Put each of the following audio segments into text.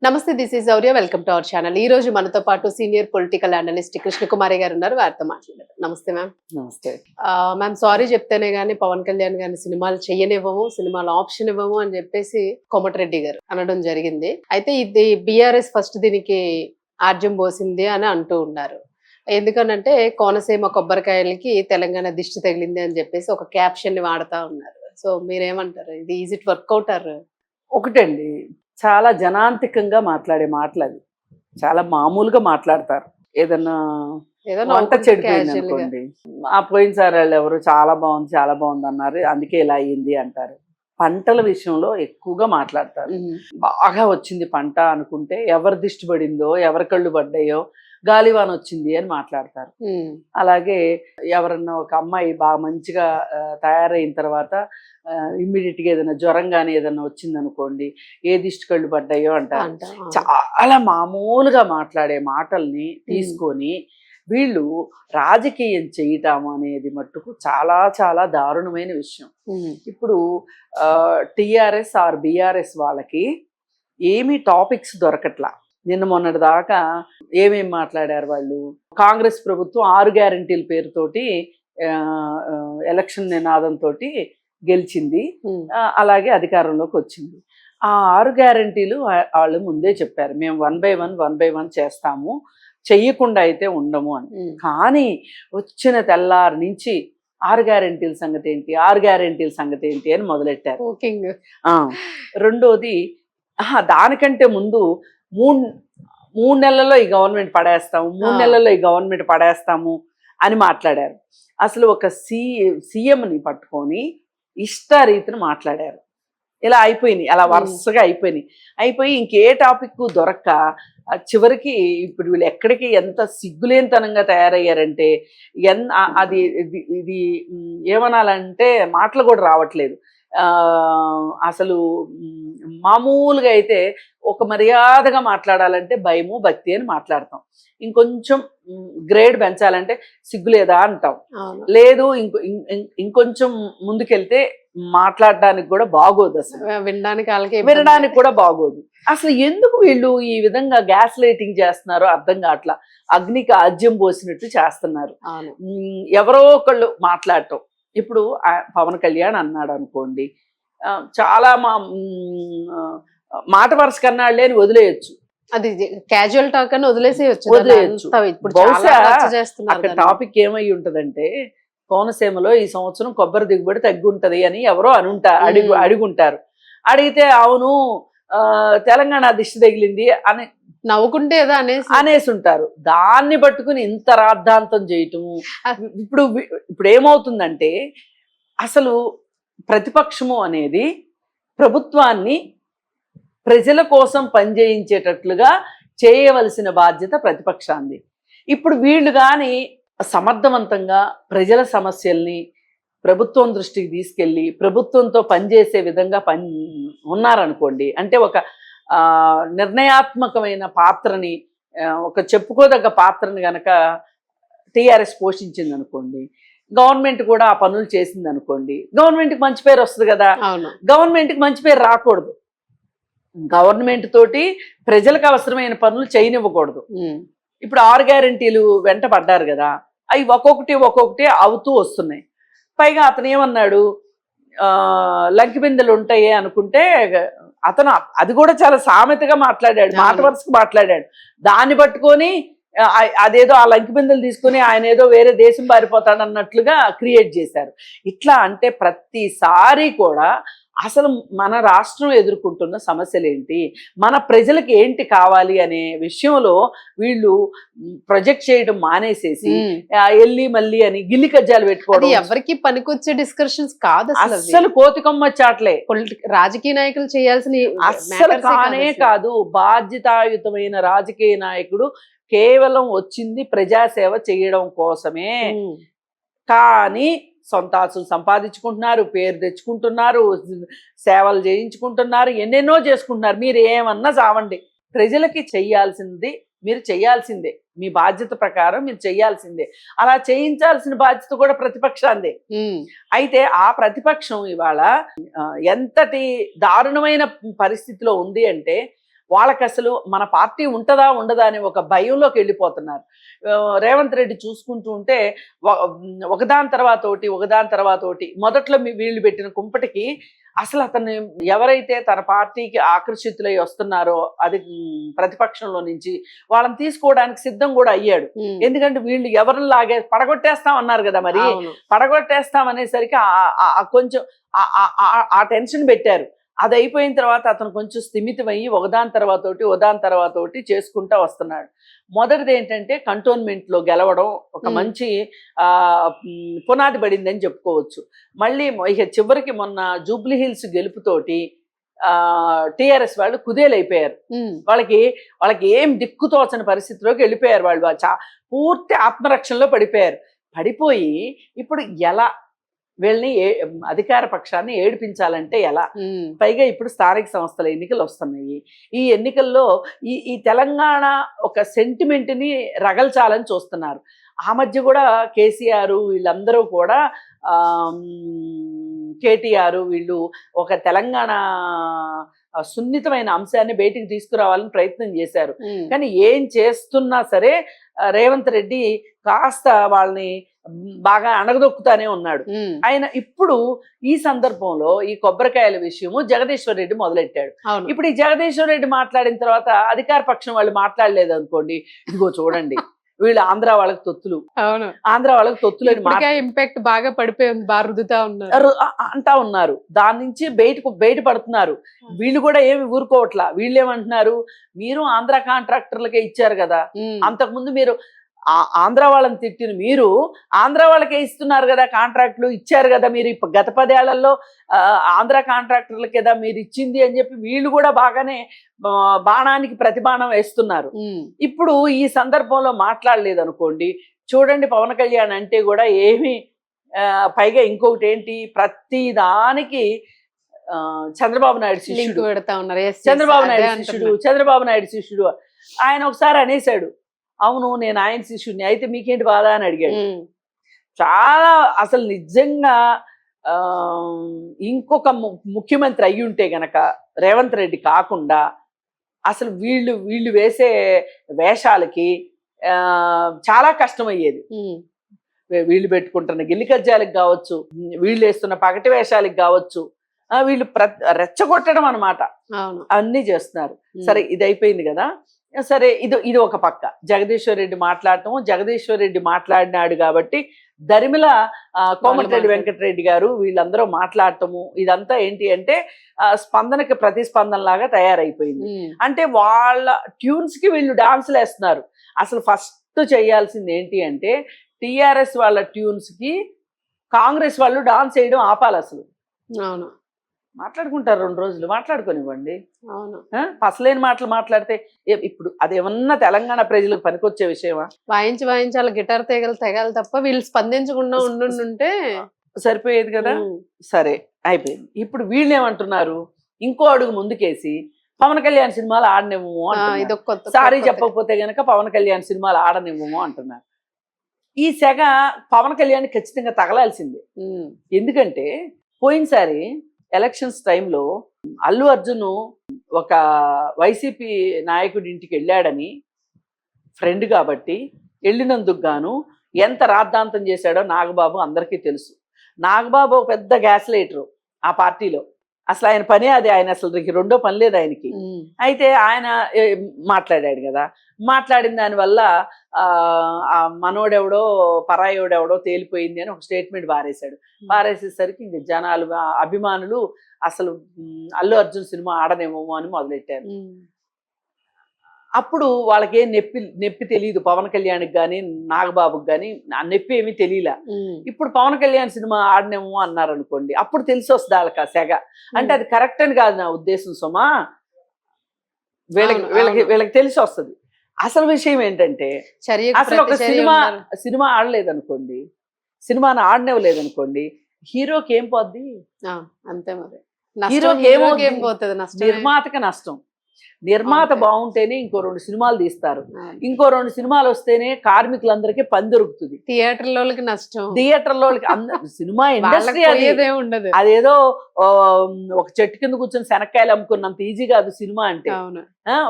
నమస్తే, this is Gourya. Welcome to our channel. ఈ రోజు మనతో పాటు సీనియర్ పొలిటికల్ అనలిస్ట్ కృష్ణకుమారి గారు ఉన్నారు. వారితో మాట్లాడారు. నమస్తే మ్యామ్. నమస్తే. మ్యామ్, సారీ చెప్తేనే గానీ పవన్ కళ్యాణ్ గారిని సినిమాలు చెయ్యనివ్వము, సినిమాలు ఆప్షన్ ఇవ్వము అని చెప్పేసి కోమటిరెడ్డి గారు అనడం జరిగింది. అయితే ఇది బీఆర్ఎస్ ఫస్ట్ దీనికి ఆర్జం పోసింది అని అంటూ ఉన్నారు. ఎందుకనంటే కోనసీమ కొబ్బరికాయలకి తెలంగాణ దిష్టి తగిలింది అని చెప్పేసి ఒక క్యాప్షన్ ని వాడుతా ఉన్నారు. సో మీరేమంటారు? ఇది ఈజ్ ఇట్ వర్కౌట్ ఆర్? ఒకటండి, చాలా జనాంతికంగా మాట్లాడే మాటలు అవి. చాలా మామూలుగా మాట్లాడతారు. ఏదన్నా వంట చెడిపోయింది అనుకోండి, ఆ పోయినసారి వాళ్ళు ఎవరు చాలా బాగుంది అన్నారు, అందుకే ఇలా అయ్యింది అంటారు. పంటల విషయంలో ఎక్కువగా మాట్లాడతారు. బాగా వచ్చింది పంట అనుకుంటే ఎవరి దిష్టి పడిందో, ఎవరి కళ్ళు పడ్డాయో, గాలివాన వచ్చింది అని మాట్లాడతారు. అలాగే ఎవరన్నా ఒక అమ్మాయి బాగా మంచిగా తయారైన తర్వాత ఇమ్మీడియట్ గా ఏదైనా జ్వరం కానీ ఏదైనా వచ్చింది అనుకోండి, ఏ దిష్టి కళ్ళు పడ్డాయో అంటారు. చాలా మామూలుగా మాట్లాడే మాటల్ని తీసుకొని వీళ్ళు రాజకీయం చేయటం అనేది మట్టుకు చాలా చాలా దారుణమైన విషయం. ఇప్పుడు టిఆర్ఎస్ ఆర్ బిఆర్ఎస్ వాళ్ళకి ఏమీ టాపిక్స్ దొరకట్లా. నిన్న మొన్నటి దాకా ఏమేం మాట్లాడారు వాళ్ళు? కాంగ్రెస్ ప్రభుత్వం 6 గ్యారంటీల పేరుతోటి ఎలక్షన్ నినాదంతో గెలిచింది, అలాగే అధికారంలోకి వచ్చింది. ఆ 6 గ్యారంటీలు వాళ్ళు ముందే చెప్పారు, మేము 1 by 1 చేస్తాము, చెయ్యకుండా అయితే ఉండము అని. కానీ వచ్చిన తెల్లారి నుంచి 6 గ్యారంటీల సంగతి ఏంటి, 6 గ్యారంటీల సంగతి ఏంటి అని మొదలెట్టారు. రెండోది, దానికంటే ముందు 3 నెలల్లో ఈ గవర్నమెంట్ పడేస్తాము, 3 నెలల్లో ఈ గవర్నమెంట్ పడేస్తాము అని మాట్లాడారు. అసలు ఒక సీఎంని పట్టుకొని ఇష్టారీతిని మాట్లాడారు. ఇలా అయిపోయినాయి, అలా వరుసగా అయిపోయి ఇంకే టాపిక్ దొరక్క చివరికి ఇప్పుడు వీళ్ళు ఎక్కడికి ఎంత సిగ్గులేనితనంగా తయారయ్యారంటే ఇది ఏమనాలంటే మాటలు కూడా రావట్లేదు. అసలు మామూలుగా అయితే ఒక మర్యాదగా మాట్లాడాలంటే భయము భక్తి అని మాట్లాడతాం. ఇంకొంచెం గ్రేడ్ పెంచాలంటే సిగ్గులేదా అంటాం. లేదు ఇంకొంచెం ముందుకెళ్తే మాట్లాడడానికి కూడా బాగోదు, అసలు వినడానికి కూడా బాగోదు. అసలు ఎందుకు వీళ్ళు ఈ విధంగా గ్యాస్ లైటింగ్ చేస్తున్నారో అర్థం కావట్లా. అగ్నికి ఆజ్యం పోసినట్టు చేస్తున్నారు. ఎవరో ఒకళ్ళు మాట్లాడటం. ఇప్పుడు పవన్ కళ్యాణ్ అన్నాడు అనుకోండి, చాలా మాట వరుస కన్నాళ్ళే అని వదిలేయచ్చు, అది క్యాజువల్ టాక్ అని వదిలేసేయచ్చు. బహుశా అక్కడ టాపిక్ ఏమై ఉంటదంటే, కోనసీమలో ఈ సంవత్సరం కొబ్బరి దిగుబడి తగ్గుంటది అని ఎవరో అడుగుంటారు. అడిగితే అవును తెలంగాణ దిష్టి తగిలింది అని నవ్వుకుంటే అనేసి ఉంటారు. దాన్ని పట్టుకుని ఇంత రాద్ధాంతం చేయటము. ఇప్పుడు ఏమవుతుందంటే, అసలు ప్రతిపక్షము అనేది ప్రభుత్వాన్ని ప్రజల కోసం పనిచేయించేటట్లుగా చేయవలసిన బాధ్యత ప్రతిపక్షాంది. ఇప్పుడు వీళ్ళు కానీ సమర్థవంతంగా ప్రజల సమస్యల్ని ప్రభుత్వం దృష్టికి తీసుకెళ్ళి ప్రభుత్వంతో పనిచేసే విధంగా ఉన్నారనుకోండి, అంటే ఒక నిర్ణయాత్మకమైన పాత్రని, ఒక చెప్పుకోదగ్గ పాత్రని గనక టీఆర్ఎస్ పోషించింది అనుకోండి, గవర్నమెంట్ కూడా ఆ పనులు చేసింది అనుకోండి, గవర్నమెంట్కి మంచి పేరు వస్తుంది కదా. గవర్నమెంట్కి మంచి పేరు రాకూడదు. గవర్నమెంట్ తోటి ప్రజలకు అవసరమైన పనులు చేయనివ్వకూడదు. ఇప్పుడు 6 గ్యారంటీలు వెంట పడ్డారు కదా, అవి ఒక్కొక్కటి అవుతూ వస్తున్నాయి. పైగా అతను ఏమన్నాడు, లంకి బిందెలు ఉంటాయి అనుకుంటే అతను అది కూడా చాలా సామెతగా మాట్లాడాడు, మాట వరుసకు మాట్లాడాడు. దాన్ని పట్టుకొని అదేదో ఆ లంకి బిందెలు తీసుకుని ఆయన ఏదో వేరే దేశం పారిపోతాడు అన్నట్లుగా క్రియేట్ చేశారు. ఇట్లా అంటే ప్రతిసారి కూడా అసలు మన రాష్ట్రం ఎదుర్కొంటున్న సమస్యలు ఏంటి, మన ప్రజలకు ఏంటి కావాలి అనే విషయంలో వీళ్ళు ప్రొజెక్ట్ చేయడం మానేసేసి ఎల్లి మళ్ళీ అని గిల్లి కజ్జాలు పెట్టుకోవడం ఎవరికి పనికొచ్చే డిస్కషన్స్ కాదు. అసలు కోతికొమ్మ చాట్లే రాజకీయ నాయకులు చేయాల్సిన అస్సలు కానే కాదు. బాధ్యతాయుతమైన రాజకీయ నాయకుడు కేవలం వచ్చింది ప్రజాసేవ చేయడం కోసమే. కానీ సొంత ఆస్తులు సంపాదించుకుంటున్నారు, పేరు తెచ్చుకుంటున్నారు, సేవలు చేయించుకుంటున్నారు, ఎన్నెన్నో చేసుకుంటున్నారు. మీరు ఏమన్నా చావండి, ప్రజలకి చెయ్యాల్సింది మీరు చెయ్యాల్సిందే, మీ బాధ్యత ప్రకారం మీరు చెయ్యాల్సిందే. అలా చేయించాల్సిన బాధ్యత కూడా ప్రతిపక్షాందే. అయితే ఆ ప్రతిపక్షం ఇవాళ ఎంతటి దారుణమైన పరిస్థితిలో ఉంది అంటే, వాళ్ళకి అసలు మన పార్టీ ఉంటుందా ఉండదా అని ఒక భయంలోకి వెళ్ళిపోతున్నారు. రేవంత్ రెడ్డి చూసుకుంటూ ఉంటే ఒకదాని తర్వాత ఒకటి మొదట్లో వీళ్ళు పెట్టిన కుంపటికి అసలు అతన్ని ఎవరైతే తన పార్టీకి ఆకర్షితులై వస్తున్నారో అది ప్రతిపక్షంలో నుంచి వాళ్ళని తీసుకోవడానికి సిద్ధం కూడా అయ్యాడు. ఎందుకంటే వీళ్ళు ఎవరిని లాగే పడగొట్టేస్తాం అన్నారు కదా, మరి పడగొట్టేస్తాం అనేసరికి కొంచెం ఆ టెన్షన్ పెట్టారు. అది అయిపోయిన తర్వాత అతను కొంచెం స్థిమితమయ్యి ఒకదాని తర్వాత ఒకటి చేసుకుంటా వస్తున్నాడు. మొదటిది ఏంటంటే కంటోన్మెంట్లో గెలవడం ఒక మంచి పునాది పడిందని చెప్పుకోవచ్చు. మళ్ళీ ఇక చివరికి మొన్న జూబ్లీ హిల్స్ గెలుపుతోటి టిఆర్ఎస్ వాళ్ళు కుదేలైపోయారు. వాళ్ళకి ఏం దిక్కుతోచని పరిస్థితిలోకి వెళ్ళిపోయారు. వాళ్ళు పూర్తి ఆత్మరక్షణలో పడిపోయి ఇప్పుడు ఎలా వీళ్ళని అధికార పక్షాన్ని ఏడిపించాలంటే ఎలా? పైగా ఇప్పుడు స్థానిక సంస్థల ఎన్నికలు వస్తున్నాయి. ఈ ఎన్నికల్లో ఈ తెలంగాణ ఒక సెంటిమెంట్ ని రగల్చాలని చూస్తున్నారు. ఆ మధ్య కూడా కేసీఆర్ వీళ్ళందరూ కూడా కేటీఆర్ వీళ్ళు ఒక తెలంగాణ సున్నితమైన అంశాన్ని బయటికి తీసుకురావాలని ప్రయత్నం చేశారు. కానీ ఏం చేస్తున్నా సరే రేవంత్ రెడ్డి కాస్త వాళ్ళని బాగా అణగదొక్కుతానే ఉన్నాడు. ఆయన ఇప్పుడు ఈ సందర్భంలో ఈ కొబ్బరికాయల విషయము జగదీశ్వర్ రెడ్డి మొదలెట్టాడు. ఇప్పుడు ఈ జగదీశ్వర్ రెడ్డి మాట్లాడిన తర్వాత అధికార పక్షం వాళ్ళు మాట్లాడలేదు అనుకోండి, ఇదిగో చూడండి వీళ్ళు ఆంధ్ర వాళ్ళకి తొత్తులు, ఆంధ్ర వాళ్ళకి తొత్తులు ఇంపాక్ట్ బాగా పడిపోయింది, బాగా రుదుతా ఉన్నారు అంటా ఉన్నారు. దాని నుంచి బయట పడుతున్నారు. వీళ్ళు కూడా ఏమి ఊరుకోవట్లా. వీళ్ళు ఏమంటున్నారు, మీరు ఆంధ్ర కాంట్రాక్టర్లకే ఇచ్చారు కదా, అంతకుముందు మీరు ఆంధ్ర వాళ్ళని తిట్టిన మీరు ఆంధ్ర వాళ్ళకే ఇస్తున్నారు కదా, కాంట్రాక్టులు ఇచ్చారు కదా, మీరు గత 10 ఏళ్లలో ఆంధ్ర కాంట్రాక్టర్లకి కదా మీరు ఇచ్చింది అని చెప్పి వీళ్ళు కూడా బాగానే బాణానికి ప్రతిబాణం వేస్తున్నారు. ఇప్పుడు ఈ సందర్భంలో మాట్లాడలేదు అనుకోండి, చూడండి పవన్ కళ్యాణ్ అంటే కూడా ఏమి, పైగా ఇంకొకటి ఏంటి, ప్రతి దానికి చంద్రబాబు నాయుడు శిష్యుడు, చంద్రబాబు నాయుడు శిష్యుడు. ఆయన ఒకసారి అనేసాడు, అవును నేను ఆయన శిష్యుడిని, అయితే మీకేంటి బాధ అని అడిగాడు. చాలా అసలు నిజంగా ఇంకొక ముఖ్యమంత్రి అయ్యి ఉంటే గనక రేవంత్ రెడ్డి కాకుండా అసలు వీళ్ళు వేసే వేషాలకి చాలా కష్టమయ్యేది. వీళ్ళు పెట్టుకుంటున్న గిల్లికజ్జాలకు కావచ్చు, వీళ్ళు వేస్తున్న పగటి వేషాలకు కావచ్చు, వీళ్ళు రెచ్చగొట్టడం అన్నమాట అన్నీ చేస్తున్నారు. సరే ఇది అయిపోయింది కదా. సరే ఇది ఒక పక్క జగదీశ్వర్ రెడ్డి మాట్లాడటం, జగదీశ్వర్ రెడ్డి మాట్లాడినాడు కాబట్టి దరిమిల కోమటిరెడ్డి వెంకటరెడ్డి గారు వీళ్ళందరూ మాట్లాడటము, ఇదంతా ఏంటి అంటే స్పందనకి ప్రతిస్పందన లాగా తయారైపోయింది. అంటే వాళ్ళ ట్యూన్స్ కి వీళ్ళు డాన్సులు వేస్తున్నారు. అసలు ఫస్ట్ చేయాల్సింది ఏంటి అంటే టిఆర్ఎస్ వాళ్ళ ట్యూన్స్ కి కాంగ్రెస్ వాళ్ళు డాన్స్ వేయడం ఆపాలి. అసలు మాట్లాడుకుంటారు 2 రోజులు, మాట్లాడుకోనివ్వండి. అసలేని మాటలు మాట్లాడితే ఇప్పుడు అదేమన్నా తెలంగాణ ప్రజలకు పనికొచ్చే విషయమా? వాయించాల గిటార్ తెగాలి తప్ప వీళ్ళు స్పందించకుండా ఉండుంటే సరిపోయేది కదా. సరే అయిపోయింది. ఇప్పుడు వీళ్ళు ఏమంటున్నారు, ఇంకో అడుగు ముందుకేసి పవన్ కళ్యాణ్ సినిమాలు ఆడనివ్వము అంటున్నారు. సారీ చెప్పకపోతే గనక పవన్ కళ్యాణ్ సినిమాలు ఆడనివ్వము అంటున్నారు. ఈ సెగ పవన్ కళ్యాణ్ ఖచ్చితంగా తగలాల్సిందే. ఎందుకంటే పోయినసారి ఎలక్షన్స్ టైంలో అల్లు అర్జున్ ఒక వైసీపీ నాయకుడి ఇంటికి వెళ్ళాడని, ఫ్రెండ్ కాబట్టి వెళ్ళినందుకు గాను ఎంత రాద్ధాంతం చేశాడో నాగబాబు అందరికీ తెలుసు. నాగబాబు ఒక పెద్ద గ్యాస్ లైటరు ఆ పార్టీలో. అసలు ఆయన పనే అది, ఆయన అసలు రెండో పని లేదు ఆయనకి. అయితే ఆయన మాట్లాడాడు కదా, మాట్లాడిన దానివల్ల మనోడెవడో పరాయోడెవడో తేలిపోయింది అని ఒక స్టేట్మెంట్ పారేసేసరికి ఇంక జనాలు అభిమానులు అసలు అల్లు అర్జున్ సినిమా ఆడనేమో అని మొదలెట్టారు. అప్పుడు వాళ్ళకి ఏం నొప్పి తెలియదు, పవన్ కళ్యాణ్కి కానీ నాగబాబుకి కానీ ఆ నొప్పి ఏమీ తెలియలే. ఇప్పుడు పవన్ కళ్యాణ్ సినిమా ఆడనేమో అన్నారు అనుకోండి, అప్పుడు తెలిసి వస్తుంది వాళ్ళకి ఆ సెగ. అంటే అది కరెక్ట్ అని కాదు నా ఉద్దేశం సుమా, వీళ్ళకి తెలిసి వస్తుంది. అసలు విషయం ఏంటంటే అసలు ఒక సినిమా ఆడలేదనుకోండి, సినిమాను ఆడనివ్వలేదనుకోండి, హీరోకి ఏం పోద్ది? అంతే మరి, హీరోకి ఏమవుతుంది? నిర్మాతకి నష్టం. నిర్మాత Okay. బాగుంటేనే ఇంకో 2 సినిమాలు తీస్తారు, అవును. ఇంకో 2 సినిమాలు వస్తేనే కార్మికులందరికీ పని దొరుకుతుంది, థియేటర్లోకి నష్టం, థియేటర్లో సినిమా వాళ్ళకి ఇండస్ట్రీ అది. పోయేదే ఉండదు. అదేదో ఆ, ఒక చెట్టు కింద కూర్చొని శనక్కాయలు అమ్ముకున్నంత ఈజీ కాదు సినిమా అంటే. అవును.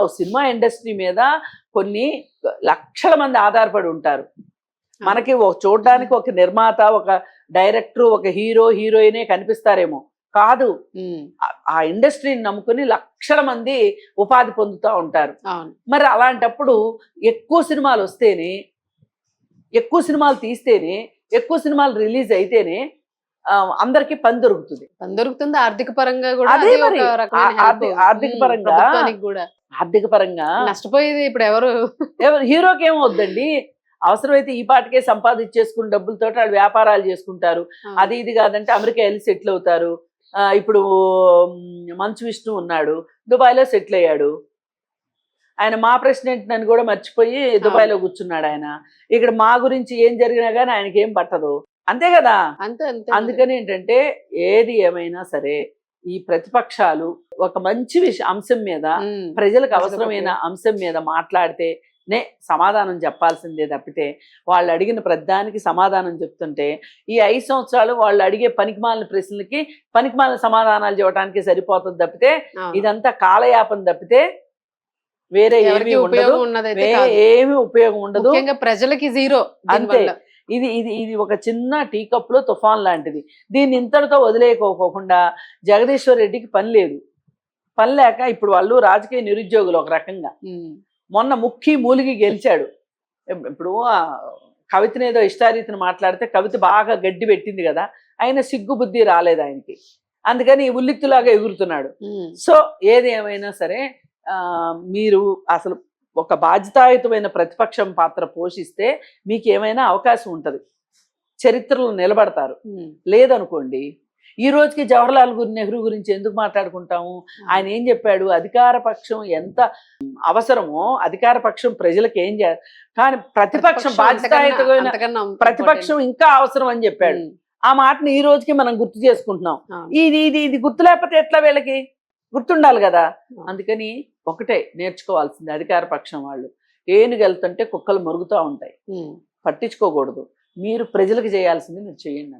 ఒక సినిమా ఇండస్ట్రీ మీద కొన్ని లక్షల మంది ఆధారపడి ఉంటారు. మనకి చూడడానికి ఒక నిర్మాత, ఒక డైరెక్టర్, ఒక హీరో, హీరోయినే కనిపిస్తారేమో, కాదు. ఉమ్, ఆ ఇండస్ట్రీని నమ్ముకుని లక్షల మంది ఉపాధి పొందుతూ ఉంటారు. అవును. మరి అలాంటప్పుడు ఎక్కువ సినిమాలు వస్తేనే, ఎక్కువ సినిమాలు తీస్తేనే, ఎక్కువ సినిమాలు రిలీజ్ అయితేనే అందరికి పని దొరుకుతుంది. పని దొరుకుతుంది, ఆర్థిక పరంగా కూడా అదే అది మరి, ఒక రకమైన help. ఆర్థిక పరంగా, ప్రభుత్వానికి కూడా ఆర్థిక పరంగా నష్టపోయేది ఇప్పుడు ఎవరు? హీరోకి ఏమవుద్దండి, అవసరమైతే ఈ పాటికే సంపాదించేసుకుని డబ్బులతో వాళ్ళు వ్యాపారాలు చేసుకుంటారు. అది ఇది కాదంటే అమెరికా వెళ్ళి సెటిల్ అవుతారు. ఇప్పుడు మంచు విష్ణు ఉన్నాడు, దుబాయ్లో సెటిల్ అయ్యాడు. ఆయన మా ప్రెసిడెంట్ నన్ను కూడా మర్చిపోయి దుబాయ్లో కూర్చున్నాడు ఆయన. ఇక్కడ మా గురించి ఏం జరిగినా కానీ ఆయనకి ఏం పట్టదు, అంతే కదా. అంతే అంతే. అందుకని ఏంటంటే ఏది ఏమైనా సరే ఈ ప్రతిపక్షాలు ఒక మంచి అంశం మీద, ప్రజలకు అవసరమైన అంశం మీద మాట్లాడితేనే సమాధానం చెప్పాల్సిందే తప్పితే వాళ్ళు అడిగిన ప్రతిదానికి సమాధానం చెప్తుంటే ఈ 5 సంవత్సరాలు వాళ్ళు అడిగే పనికిమాలిన ప్రశ్నలకి పనికిమాలిన సమాధానాలు చెప్పడానికి సరిపోతుంది తప్పితే ఇదంతా కాలయాపన తప్పితే వేరే ఏమీ ఉండదు, ఏమీ ఉపయోగం ఉండదు. ముఖ్యంగా ప్రజలకి జీరో. అంతే. ఇది ఇది ఇది ఒక చిన్న టీ కప్ లో తుఫాన్ లాంటిది. దీన్ని ఇంతటితో వదిలేయకోకుండా జగదీశ్వర్ రెడ్డికి పని లేదు, పని లేక ఇప్పుడు వాళ్ళు రాజకీయ నిరుద్యోగులు ఒక రకంగా. మొన్న ముక్కి మూలిగి గెలిచాడు. ఇప్పుడు కవితని ఏదో ఇష్టారీతిని మాట్లాడితే కవిత బాగా గడ్డి పెట్టింది కదా, ఆయన సిగ్గు బుద్ధి రాలేదు ఆయనకి, అందుకని ఉల్లిక్తులాగా ఎగురుతున్నాడు. సో ఏది ఏమైనా సరే మీరు అసలు ఒక బాధ్యతాయుతమైన ప్రతిపక్షం పాత్ర పోషిస్తే మీకు ఏమైనా అవకాశం ఉంటుంది, చరిత్రలో నిలబడతారు. లేదనుకోండి, ఈ రోజుకి జవహర్లాల్ నెహ్రూ గురించి ఎందుకు మాట్లాడుకుంటాము? ఆయన ఏం చెప్పాడు? అధికార పక్షం ఎంత అవసరమో అధికార పక్షం ప్రజలకు ఏం చేయాలి, కానీ ప్రతిపక్షం బాధ్యతాయుతమైన ప్రతిపక్షం ఇంకా అవసరం అని చెప్పాడు. ఆ మాటని ఈ రోజుకి మనం గుర్తు చేసుకుంటున్నాం. ఇది ఇది ఇది గుర్తు లేకపోతే ఎట్లా? వీళ్ళకి గుర్తుండాలి కదా. అందుకని ఒకటే నేర్చుకోవాల్సింది అధికార పక్షం వాళ్ళు, ఏనుగెళ్తుంటే కుక్కలు మరుగుతూ ఉంటాయి, పట్టించుకోకూడదు. మీరు ప్రజలకు చేయాల్సింది మీరు చేయండి.